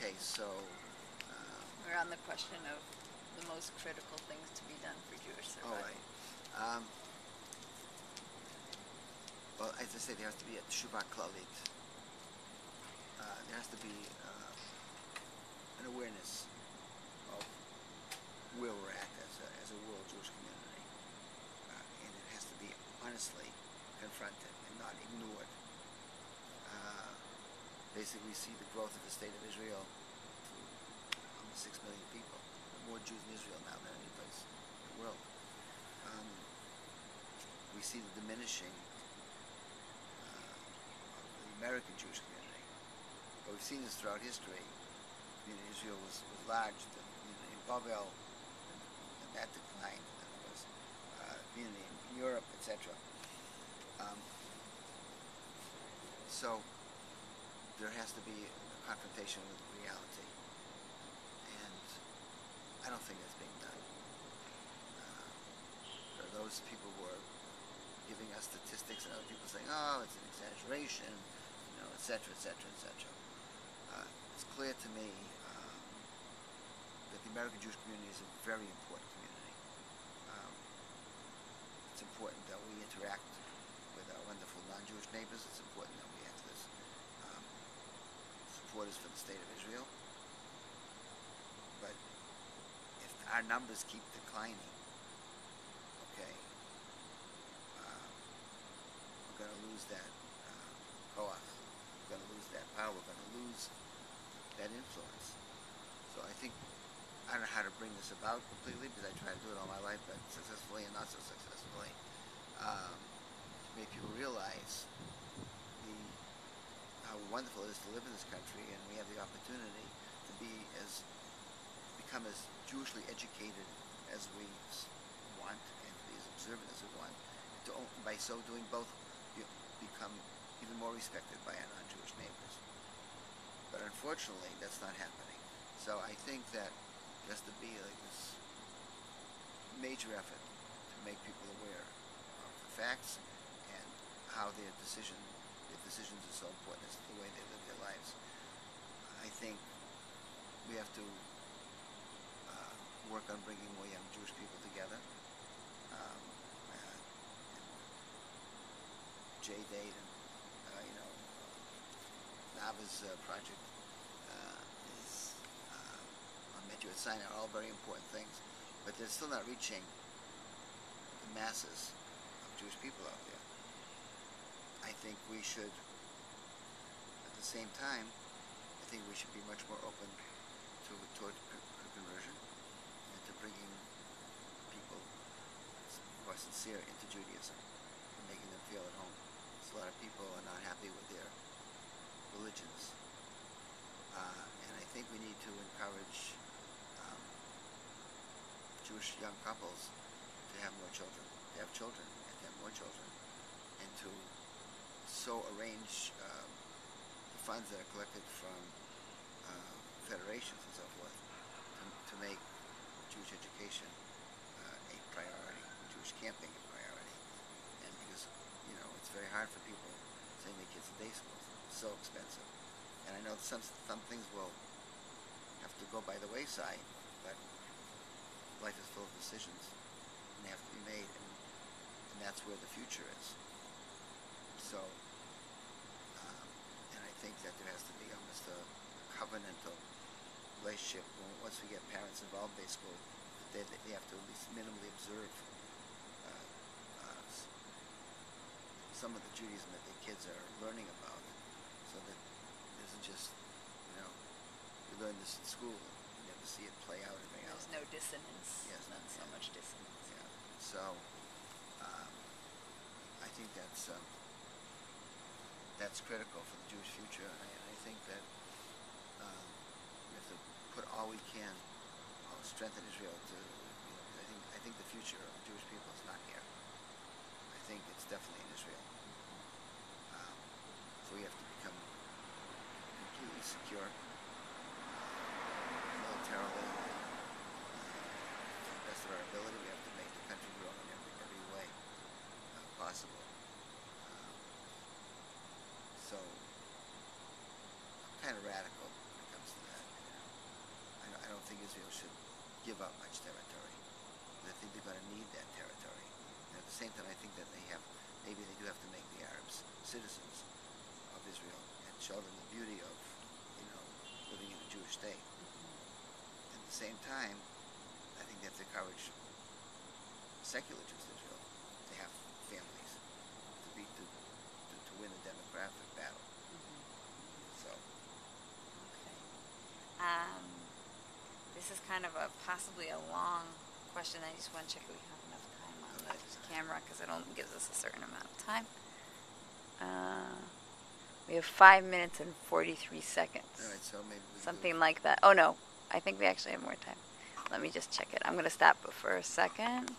Okay, so We're on the question of the most critical things to be done for Jewish all survival. right. Well, as I say, there has to be a tshuva klalit. There has to be an awareness of where we're at as a world Jewish community, and it has to be honestly confronted and not ignored. Uh, Basically, we see the growth of the state of Israel to almost 6 million people. There are more Jews in Israel now than any place in the world. Um, we see the diminishing of the American Jewish community. But we've seen this throughout history. Israel was large, the community in Babel, and that declined, and then there was community in Europe, etc. Um, so there has to be a confrontation with reality, and I don't think that's being done. There are those people who are giving us statistics, and other people saying, "Oh, it's an exaggeration," etc., etc., etc. It's clear to me that the American Jewish community is a very important community. Um, it's important that we interact with our wonderful non-Jewish neighbors. It's important that we have this supporters for the state of Israel. But if our numbers keep declining, okay, we're going to lose that koach. We're going to lose that power. We're going to lose that influence. So I think I don't know how to bring this about completely because I try to do it all my life, but successfully and not so successfully. To make people realize how wonderful it is to live in this country, and we have the opportunity to become as Jewishly educated as we want, and to be as observant as we want. And by so doing, both become even more respected by our non-Jewish neighbors. But unfortunately, that's not happening. So I think that there has to be like this major effort to make people aware of the facts and how their decisions are so important as to the way they live their lives. I think we have to work on bringing more young Jewish people together. J-Date and Nava's project is on Meteor Sign are all very important things, but they're still not reaching the masses of Jewish people out there. I think we should, at the same time, I think we should be much more open toward conversion and to bringing people who are sincere into Judaism and making them feel at home. So a lot of people are not happy with their religions, and I think we need to encourage Jewish young couples to have more children, to have children, and to have more children, and to so arrange the funds that are collected from federations and so forth to make Jewish education a priority, Jewish camping a priority, and because it's very hard for people sending their kids to day schools. It's so expensive, and I know some things will have to go by the wayside, but life is full of decisions, and they have to be made, and that's where the future is. So, and I think that there has to be almost a covenantal relationship. Once we get parents involved in day school, they have to at least minimally observe some of the Judaism that their kids are learning about, so that it isn't just, you learn this in school and you never see it play out in reality. There's no dissonance. Yes, not so much dissonance. Yeah. So, I think that's critical for the Jewish future. I think that we have to put all we can, strengthen Israel to. I think the future of Jewish people is not here. I think it's definitely in Israel. So we have to become completely secure, militarily, to the best of our ability. We have to make the country grow in every way possible. So I'm kind of radical when it comes to that. think Israel should give up much territory. I think they're going to need that territory. And at the same time, I think that maybe they do have to make the Arabs citizens of Israel and show them the beauty of, living in a Jewish state. At the same time, I think they have to encourage secular Jews in Israel to have families, to win the demographic battle. So. Okay. This is kind of possibly a long question. I just want to check if we have enough time on the camera because it only gives us a certain amount of time. We have 5 minutes and 43 seconds. All right, so maybe something like that. Oh no, I think we actually have more time. Let me just check it. I'm going to stop for a second.